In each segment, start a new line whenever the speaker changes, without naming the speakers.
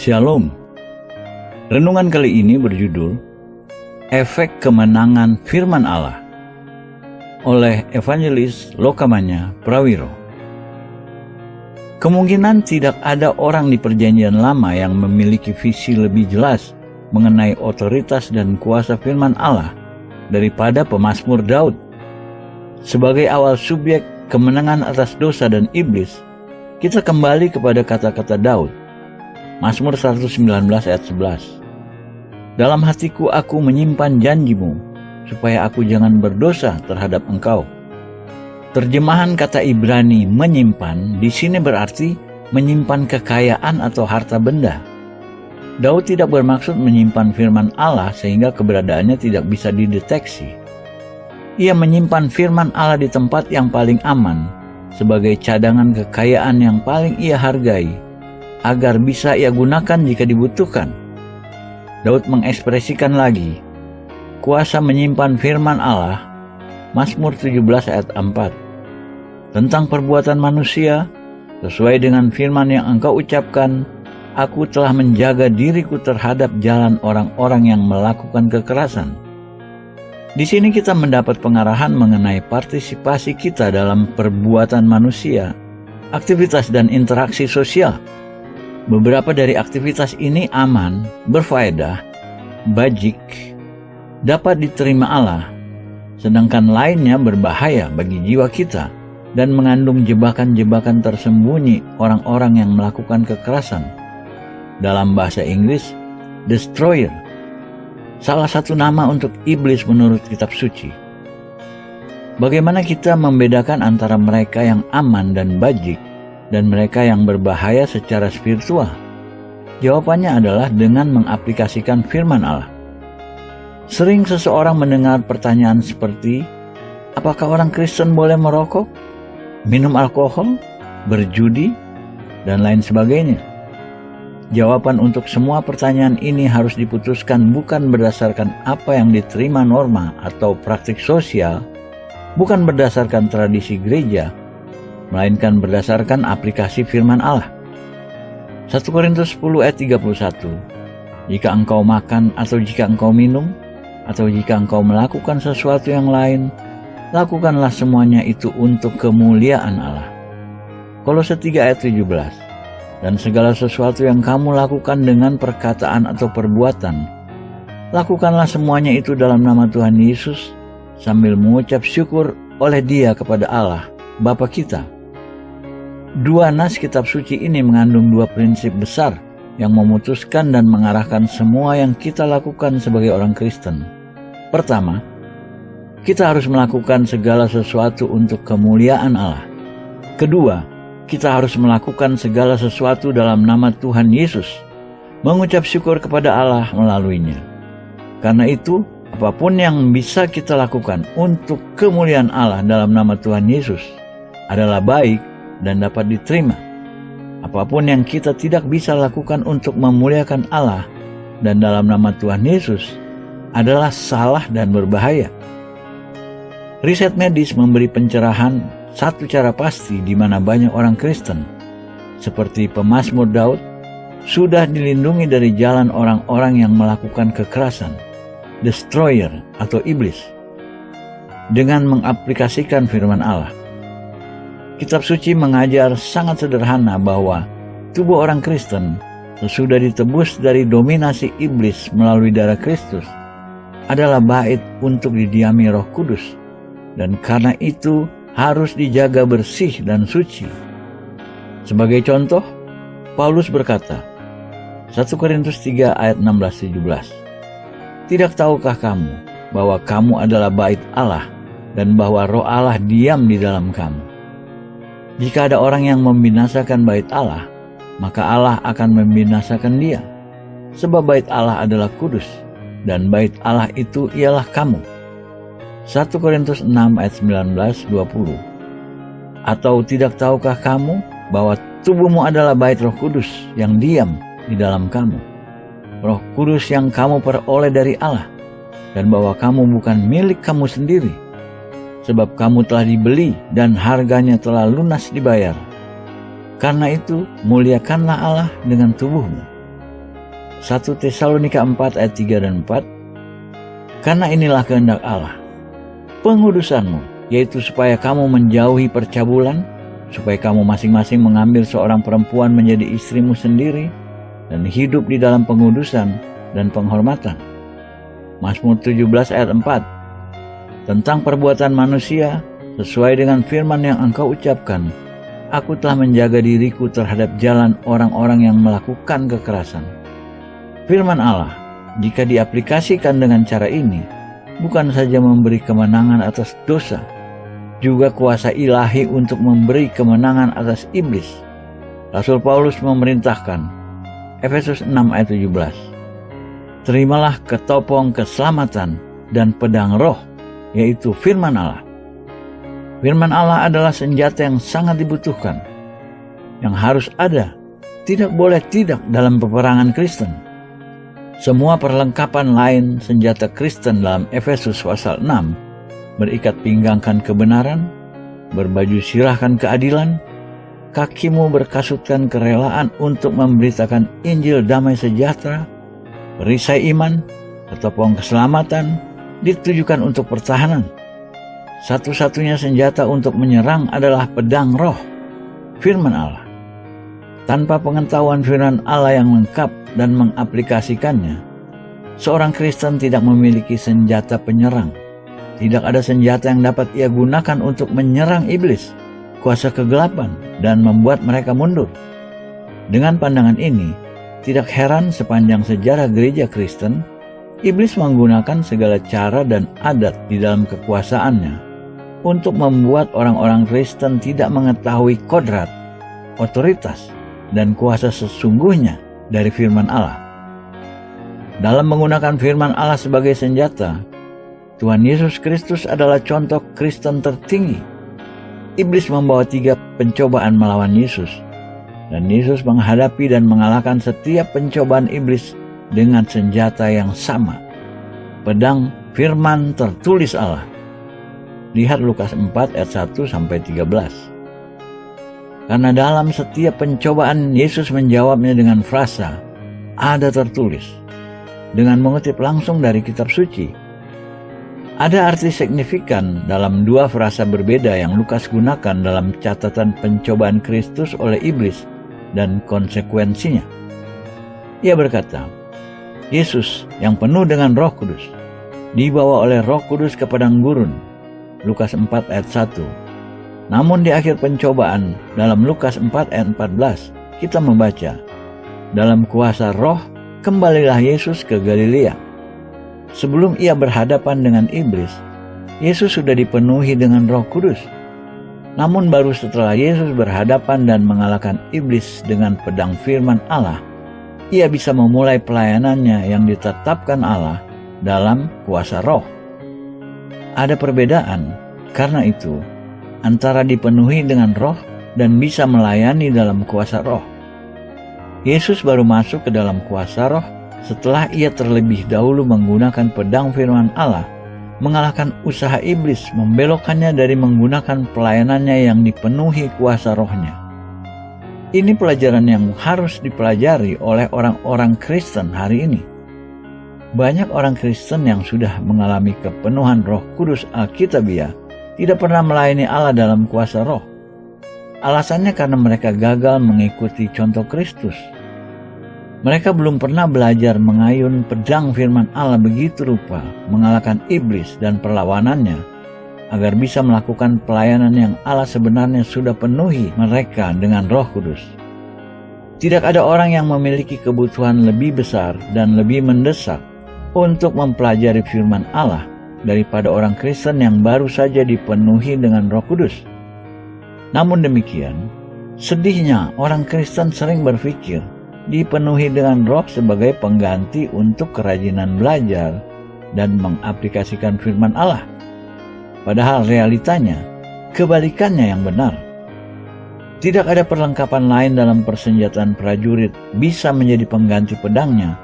Shalom. Renungan kali ini berjudul Efek Kemenangan Firman Allah oleh Evangelis Lokamanya Prawiro. Kemungkinan tidak ada orang di Perjanjian Lama yang memiliki visi lebih jelas mengenai otoritas dan kuasa firman Allah daripada pemazmur Daud. Sebagai awal subjek kemenangan atas dosa dan iblis, kita kembali kepada kata-kata Daud. Mazmur 119 ayat 11. Dalam hatiku aku menyimpan janjimu, supaya aku jangan berdosa terhadap engkau. Terjemahan kata Ibrani menyimpan di sini berarti menyimpan kekayaan atau harta benda. Daud tidak bermaksud menyimpan firman Allah sehingga keberadaannya tidak bisa dideteksi. Ia menyimpan firman Allah di tempat yang paling aman, sebagai cadangan kekayaan yang paling ia hargai, agar bisa ia gunakan jika dibutuhkan. Daud mengekspresikan lagi kuasa menyimpan firman Allah. Mazmur 17 ayat 4. Tentang perbuatan manusia, sesuai dengan firman yang engkau ucapkan, aku telah menjaga diriku terhadap jalan orang-orang yang melakukan kekerasan. Di sini kita mendapat pengarahan mengenai partisipasi kita dalam perbuatan manusia, aktivitas dan interaksi sosial. Beberapa dari aktivitas ini aman, berfaedah, bajik, dapat diterima Allah, sedangkan lainnya berbahaya bagi jiwa kita dan mengandung jebakan-jebakan tersembunyi orang-orang yang melakukan kekerasan. Dalam bahasa Inggris, destroyer, salah satu nama untuk iblis menurut kitab suci. Bagaimana kita membedakan antara mereka yang aman dan bajik dan mereka yang berbahaya secara spiritual? Jawabannya adalah dengan mengaplikasikan firman Allah. Sering seseorang mendengar pertanyaan seperti, apakah orang Kristen boleh merokok, minum alkohol, berjudi, dan lain sebagainya? Jawaban untuk semua pertanyaan ini harus diputuskan bukan berdasarkan apa yang diterima norma atau praktik sosial, bukan berdasarkan tradisi gereja, melainkan berdasarkan aplikasi firman Allah. 1 Korintus 10 ayat 31. Jika engkau makan atau jika engkau minum, atau jika engkau melakukan sesuatu yang lain, lakukanlah semuanya itu untuk kemuliaan Allah. Kolose 3 ayat 17. Dan segala sesuatu yang kamu lakukan dengan perkataan atau perbuatan, lakukanlah semuanya itu dalam nama Tuhan Yesus, sambil mengucap syukur oleh Dia kepada Allah, Bapa kita. Dua nas kitab suci ini mengandung dua prinsip besar yang memutuskan dan mengarahkan semua yang kita lakukan sebagai orang Kristen. Pertama, kita harus melakukan segala sesuatu untuk kemuliaan Allah. Kedua, kita harus melakukan segala sesuatu dalam nama Tuhan Yesus, mengucap syukur kepada Allah melaluinya. Karena itu, apapun yang bisa kita lakukan untuk kemuliaan Allah dalam nama Tuhan Yesus adalah baik dan dapat diterima. Apapun yang kita tidak bisa lakukan untuk memuliakan Allah dan dalam nama Tuhan Yesus adalah salah dan berbahaya. Riset medis memberi pencerahan satu cara pasti di mana banyak orang Kristen, seperti pemazmur Daud, sudah dilindungi dari jalan orang-orang yang melakukan kekerasan, destroyer atau iblis, dengan mengaplikasikan firman Allah. Kitab suci mengajar sangat sederhana bahwa tubuh orang Kristen sesudah ditebus dari dominasi iblis melalui darah Kristus adalah bait untuk didiami Roh Kudus, dan karena itu harus dijaga bersih dan suci. Sebagai contoh, Paulus berkata, 1 Korintus 3 ayat 16-17, tidak tahukah kamu bahwa kamu adalah bait Allah dan bahwa Roh Allah diam di dalam kamu? Jika ada orang yang membinasakan bait Allah, maka Allah akan membinasakan dia. Sebab bait Allah adalah kudus, dan bait Allah itu ialah kamu. 1 Korintus 6 ayat 19-20. Atau tidak tahukah kamu bahwa tubuhmu adalah bait Roh Kudus yang diam di dalam kamu, Roh Kudus yang kamu peroleh dari Allah, dan bahwa kamu bukan milik kamu sendiri, sebab kamu telah dibeli dan harganya telah lunas dibayar. Karena itu, muliakanlah Allah dengan tubuhmu. 1 Tesalonika 4 ayat 3 dan 4. Karena inilah kehendak Allah, pengudusanmu, yaitu supaya kamu menjauhi percabulan, supaya kamu masing-masing mengambil seorang perempuan menjadi istrimu sendiri, dan hidup di dalam pengudusan dan penghormatan. Mazmur 17 ayat 4. Tentang perbuatan manusia, sesuai dengan firman yang engkau ucapkan, aku telah menjaga diriku terhadap jalan orang-orang yang melakukan kekerasan. Firman Allah, jika diaplikasikan dengan cara ini, bukan saja memberi kemenangan atas dosa, juga kuasa ilahi untuk memberi kemenangan atas iblis. Rasul Paulus memerintahkan, Efesus 6 ayat 17, terimalah ketopong keselamatan dan pedang roh, yaitu firman Allah. Firman Allah adalah senjata yang sangat dibutuhkan, yang harus ada, tidak boleh tidak dalam peperangan Kristen. Semua perlengkapan lain senjata Kristen dalam Efesus pasal 6, berikat pinggangkan kebenaran, berbaju sirahkan keadilan, kakimu berkasutkan kerelaan untuk memberitakan Injil damai sejahtera, perisai iman, ketopong keselamatan, ditujukan untuk pertahanan. Satu-satunya senjata untuk menyerang adalah pedang roh, firman Allah. Tanpa pengetahuan firman Allah yang lengkap dan mengaplikasikannya, seorang Kristen tidak memiliki senjata penyerang. Tidak ada senjata yang dapat ia gunakan untuk menyerang iblis, kuasa kegelapan, dan membuat mereka mundur. Dengan pandangan ini, tidak heran sepanjang sejarah gereja Kristen, iblis menggunakan segala cara dan adat di dalam kekuasaannya untuk membuat orang-orang Kristen tidak mengetahui kodrat, otoritas, dan kuasa sesungguhnya dari firman Allah. Dalam menggunakan firman Allah sebagai senjata, Tuhan Yesus Kristus adalah contoh Kristen tertinggi. Iblis membawa 3 pencobaan melawan Yesus, dan Yesus menghadapi dan mengalahkan setiap pencobaan iblis dengan senjata yang sama, pedang firman tertulis Allah. Lihat Lukas 4 ayat 1-13. Karena dalam setiap pencobaan Yesus menjawabnya dengan frasa, ada tertulis, dengan mengutip langsung dari kitab suci. Ada arti signifikan dalam 2 frasa berbeda yang Lukas gunakan dalam catatan pencobaan Kristus oleh iblis dan konsekuensinya. Ia berkata, Yesus yang penuh dengan Roh Kudus dibawa oleh Roh Kudus ke padang gurun, Lukas 4 ayat 1. Namun di akhir pencobaan dalam Lukas 4 ayat 14, kita membaca, dalam kuasa Roh kembalilah Yesus ke Galilea. Sebelum ia berhadapan dengan iblis, Yesus sudah dipenuhi dengan Roh Kudus. Namun baru setelah Yesus berhadapan dan mengalahkan iblis dengan pedang firman Allah, ia bisa memulai pelayanannya yang ditetapkan Allah dalam kuasa Roh. Ada perbedaan karena itu antara dipenuhi dengan Roh dan bisa melayani dalam kuasa Roh. Yesus baru masuk ke dalam kuasa Roh setelah ia terlebih dahulu menggunakan pedang firman Allah, mengalahkan usaha iblis membelokkannya dari menggunakan pelayanannya yang dipenuhi kuasa Rohnya. Ini pelajaran yang harus dipelajari oleh orang-orang Kristen hari ini. Banyak orang Kristen yang sudah mengalami kepenuhan Roh Kudus Alkitabiah tidak pernah melayani Allah dalam kuasa Roh. Alasannya karena mereka gagal mengikuti contoh Kristus. Mereka belum pernah belajar mengayun pedang firman Allah begitu rupa, mengalahkan iblis dan perlawanannya, agar bisa melakukan pelayanan yang Allah sebenarnya sudah penuhi mereka dengan Roh Kudus. Tidak ada orang yang memiliki kebutuhan lebih besar dan lebih mendesak untuk mempelajari firman Allah daripada orang Kristen yang baru saja dipenuhi dengan Roh Kudus. Namun demikian, sedihnya orang Kristen sering berpikir dipenuhi dengan Roh sebagai pengganti untuk kerajinan belajar dan mengaplikasikan firman Allah. Padahal realitanya, kebalikannya yang benar. Tidak ada perlengkapan lain dalam persenjataan prajurit bisa menjadi pengganti pedangnya,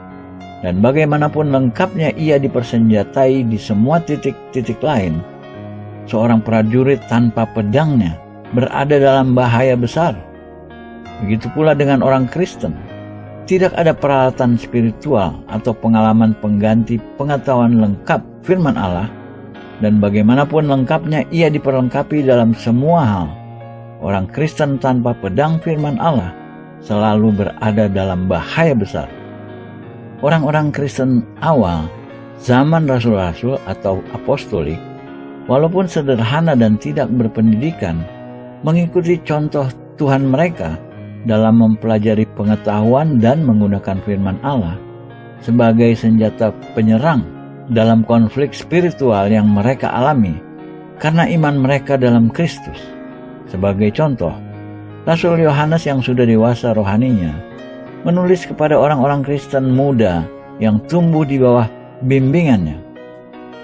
dan bagaimanapun lengkapnya ia dipersenjatai di semua titik-titik lain, seorang prajurit tanpa pedangnya berada dalam bahaya besar. Begitu pula dengan orang Kristen. Tidak ada peralatan spiritual atau pengalaman pengganti pengetahuan lengkap firman Allah, dan bagaimanapun lengkapnya ia diperlengkapi dalam semua hal. Orang Kristen tanpa pedang firman Allah selalu berada dalam bahaya besar. Orang-orang Kristen awal zaman rasul-rasul atau apostolik, walaupun sederhana dan tidak berpendidikan, mengikuti contoh Tuhan mereka dalam mempelajari pengetahuan dan menggunakan firman Allah sebagai senjata penyerang dalam konflik spiritual yang mereka alami karena iman mereka dalam Kristus. Sebagai contoh, Rasul Yohanes yang sudah dewasa rohaninya menulis kepada orang-orang Kristen muda yang tumbuh di bawah bimbingannya.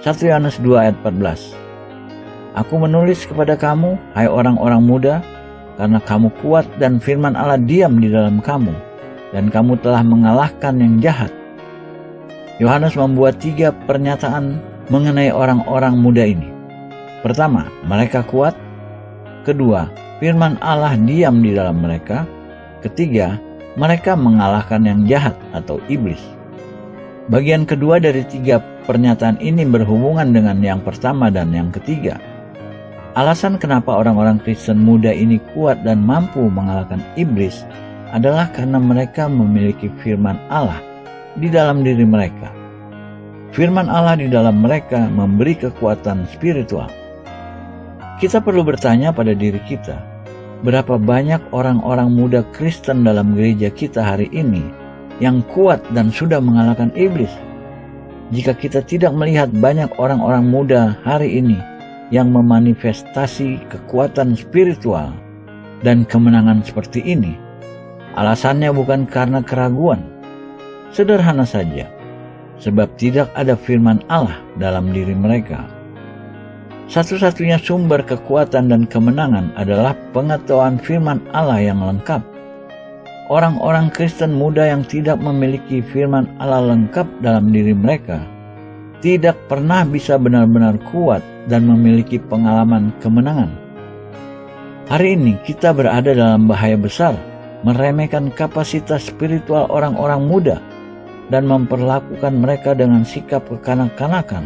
1 Yohanes 2 ayat 14. Aku menulis kepada kamu, hai orang-orang muda, karena kamu kuat dan firman Allah diam di dalam kamu, dan kamu telah mengalahkan yang jahat. Yohanes membuat 3 pernyataan mengenai orang-orang muda ini. Pertama, mereka kuat. Kedua, firman Allah diam di dalam mereka. Ketiga, mereka mengalahkan yang jahat atau iblis. Bagian kedua dari 3 pernyataan ini berhubungan dengan yang pertama dan yang ketiga. Alasan kenapa orang-orang Kristen muda ini kuat dan mampu mengalahkan iblis adalah karena mereka memiliki firman Allah di dalam diri mereka. Firman Allah di dalam mereka memberi kekuatan spiritual. Kita perlu bertanya pada diri kita, berapa banyak orang-orang muda Kristen dalam gereja kita hari ini yang kuat dan sudah mengalahkan iblis? Jika kita tidak melihat banyak orang-orang muda hari ini yang memanifestasi kekuatan spiritual dan kemenangan seperti ini, alasannya bukan karena keraguan. Sederhana saja, sebab tidak ada firman Allah dalam diri mereka. Satu-satunya sumber kekuatan dan kemenangan adalah pengetahuan firman Allah yang lengkap. Orang-orang Kristen muda yang tidak memiliki firman Allah lengkap dalam diri mereka tidak pernah bisa benar-benar kuat dan memiliki pengalaman kemenangan. Hari ini kita berada dalam bahaya besar meremehkan kapasitas spiritual orang-orang muda dan memperlakukan mereka dengan sikap kekanak-kanakan.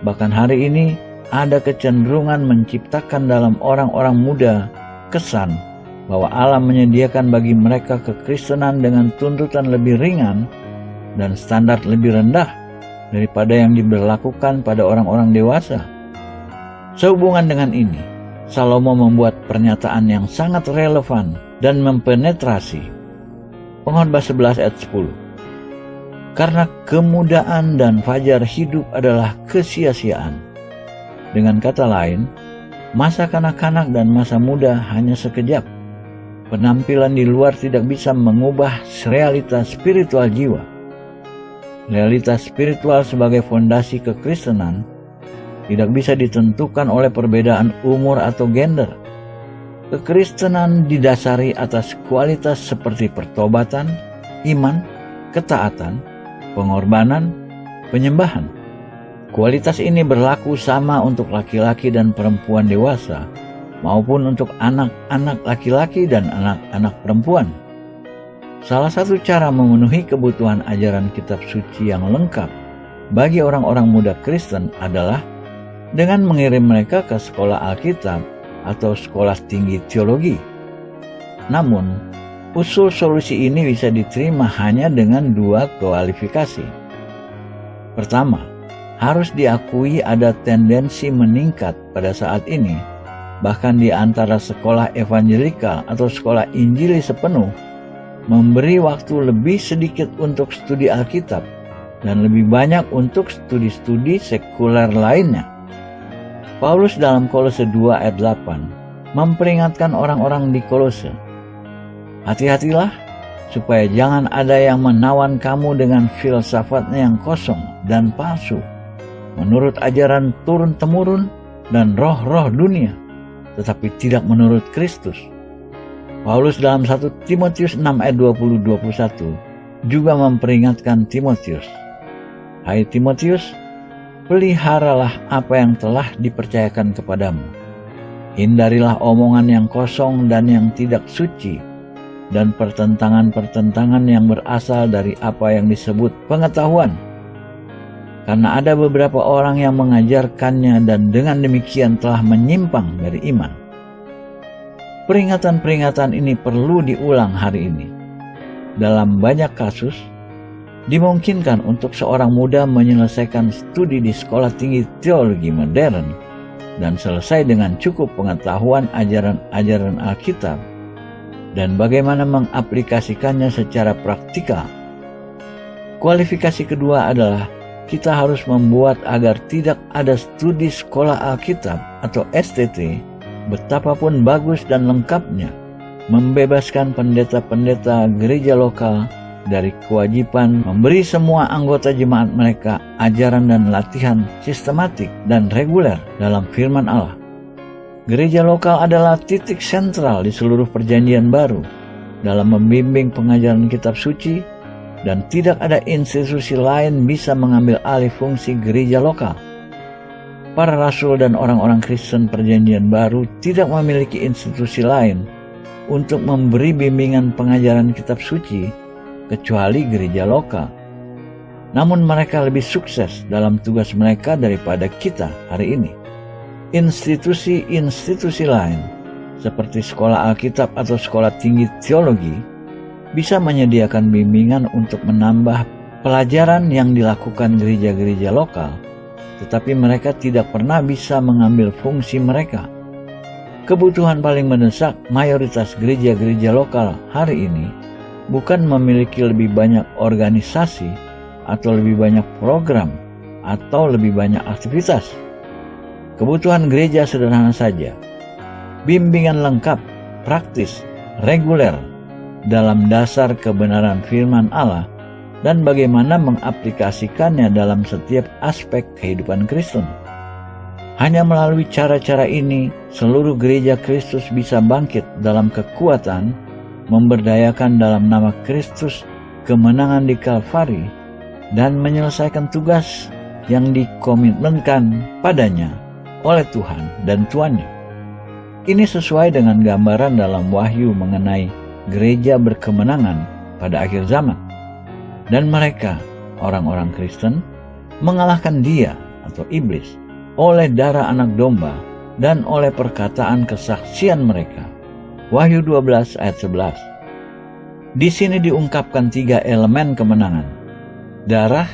Bahkan hari ini ada kecenderungan menciptakan dalam orang-orang muda kesan bahwa Allah menyediakan bagi mereka kekristenan dengan tuntutan lebih ringan dan standar lebih rendah daripada yang diberlakukan pada orang-orang dewasa. Sehubungan dengan ini, Salomo membuat pernyataan yang sangat relevan dan mempenetrasi. Pengkhotbah 11 ayat 10. Karena kemudaan dan fajar hidup adalah kesia-siaan. Dengan kata lain, masa kanak-kanak dan masa muda hanya sekejap. Penampilan di luar tidak bisa mengubah realitas spiritual jiwa. Realitas spiritual sebagai fondasi kekristenan tidak bisa ditentukan oleh perbedaan umur atau gender. Kekristenan didasari atas kualitas seperti pertobatan, iman, ketaatan, pengorbanan, penyembahan. Kualitas ini berlaku sama untuk laki-laki dan perempuan dewasa, maupun untuk anak-anak laki-laki dan anak-anak perempuan. Salah satu cara memenuhi kebutuhan ajaran kitab suci yang lengkap bagi orang-orang muda Kristen adalah dengan mengirim mereka ke sekolah Alkitab atau sekolah tinggi teologi. Namun, usul solusi ini bisa diterima hanya dengan 2 kualifikasi. Pertama, harus diakui ada tendensi meningkat pada saat ini, bahkan di antara sekolah evangelikal atau sekolah Injili sepenuh, memberi waktu lebih sedikit untuk studi Alkitab dan lebih banyak untuk studi-studi sekuler lainnya. Paulus dalam Kolose 2 ayat 8 memperingatkan orang-orang di Kolose, hati-hatilah supaya jangan ada yang menawan kamu dengan filsafatnya yang kosong dan palsu, menurut ajaran turun-temurun dan roh-roh dunia, tetapi tidak menurut Kristus. Paulus dalam 1 Timotius 6 ayat 20-21 juga memperingatkan Timotius, hai Timotius, peliharalah apa yang telah dipercayakan kepadamu. Hindarilah omongan yang kosong dan yang tidak suci, dan pertentangan-pertentangan yang berasal dari apa yang disebut pengetahuan. Karena ada beberapa orang yang mengajarkannya dan dengan demikian telah menyimpang dari iman. Peringatan-peringatan ini perlu diulang hari ini. Dalam banyak kasus, dimungkinkan untuk seorang muda menyelesaikan studi di sekolah tinggi teologi modern dan selesai dengan cukup pengetahuan ajaran-ajaran Alkitab dan bagaimana mengaplikasikannya secara praktikal. Kualifikasi kedua adalah kita harus membuat agar tidak ada studi sekolah Alkitab atau STT, betapapun bagus dan lengkapnya, membebaskan pendeta-pendeta gereja lokal dari kewajiban memberi semua anggota jemaat mereka ajaran dan latihan sistematik dan reguler dalam firman Allah. Gereja lokal adalah titik sentral di seluruh perjanjian baru dalam membimbing pengajaran kitab suci, dan tidak ada institusi lain bisa mengambil alih fungsi gereja lokal. Para rasul dan orang-orang Kristen perjanjian baru tidak memiliki institusi lain untuk memberi bimbingan pengajaran kitab suci kecuali gereja lokal. Namun mereka lebih sukses dalam tugas mereka daripada kita hari ini. Institusi-institusi lain seperti sekolah Alkitab atau sekolah tinggi teologi bisa menyediakan bimbingan untuk menambah pelajaran yang dilakukan gereja-gereja lokal, tetapi mereka tidak pernah bisa mengambil fungsi mereka. Kebutuhan paling mendesak mayoritas gereja-gereja lokal hari ini bukan memiliki lebih banyak organisasi atau lebih banyak program atau lebih banyak aktivitas. Kebutuhan gereja sederhana saja: bimbingan lengkap, praktis, reguler dalam dasar kebenaran firman Allah dan bagaimana mengaplikasikannya dalam setiap aspek kehidupan Kristen. Hanya melalui cara-cara ini, seluruh gereja Kristus bisa bangkit dalam kekuatan, memberdayakan dalam nama Kristus kemenangan di Kalvari, dan menyelesaikan tugas yang dikomitmenkan padanya oleh Tuhan dan Tuannya. Ini sesuai dengan gambaran dalam Wahyu mengenai gereja berkemenangan pada akhir zaman. Dan mereka, orang-orang Kristen, mengalahkan dia atau iblis oleh darah anak domba dan oleh perkataan kesaksian mereka. Wahyu 12 ayat 11. Di sini diungkapkan 3 elemen kemenangan: darah,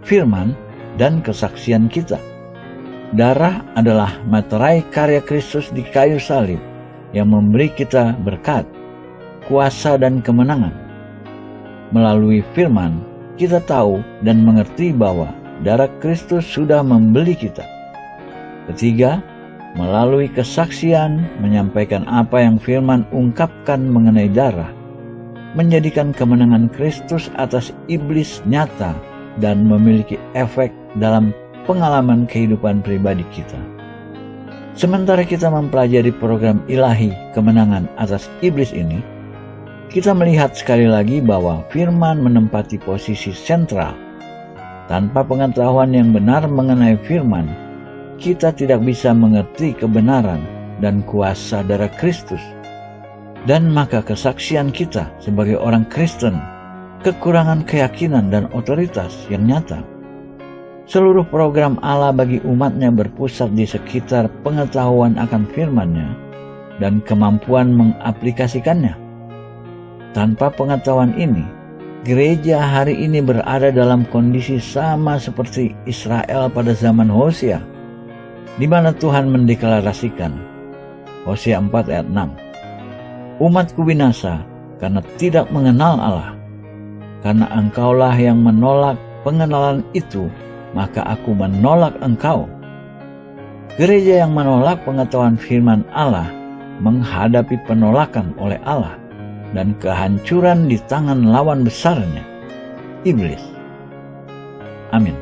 firman, dan kesaksian kita. Darah adalah materai karya Kristus di kayu salib yang memberi kita berkat, kuasa, dan kemenangan. Melalui firman, kita tahu dan mengerti bahwa darah Kristus sudah membeli kita. Ketiga, melalui kesaksian, menyampaikan apa yang firman ungkapkan mengenai darah, menjadikan kemenangan Kristus atas iblis nyata dan memiliki efek dalam pengalaman kehidupan pribadi kita. Sementara kita mempelajari program ilahi kemenangan atas iblis ini, kita melihat sekali lagi bahwa firman menempati posisi sentral. Tanpa pengetahuan yang benar mengenai firman, kita tidak bisa mengerti kebenaran dan kuasa darah Kristus. Dan maka kesaksian kita sebagai orang Kristen, kekurangan keyakinan dan otoritas yang nyata. Seluruh program Allah bagi umatnya berpusat di sekitar pengetahuan akan firman-Nya dan kemampuan mengaplikasikannya. Tanpa pengetahuan ini, gereja hari ini berada dalam kondisi sama seperti Israel pada zaman Hosea, di mana Tuhan mendeklarasikan, Hosea 4 ayat 6, "Umatku binasa karena tidak mengenal Allah. Karena engkaulah yang menolak pengenalan itu, maka aku menolak engkau." Gereja yang menolak pengetahuan firman Allah menghadapi penolakan oleh Allah dan kehancuran di tangan lawan besarnya, iblis. Amin.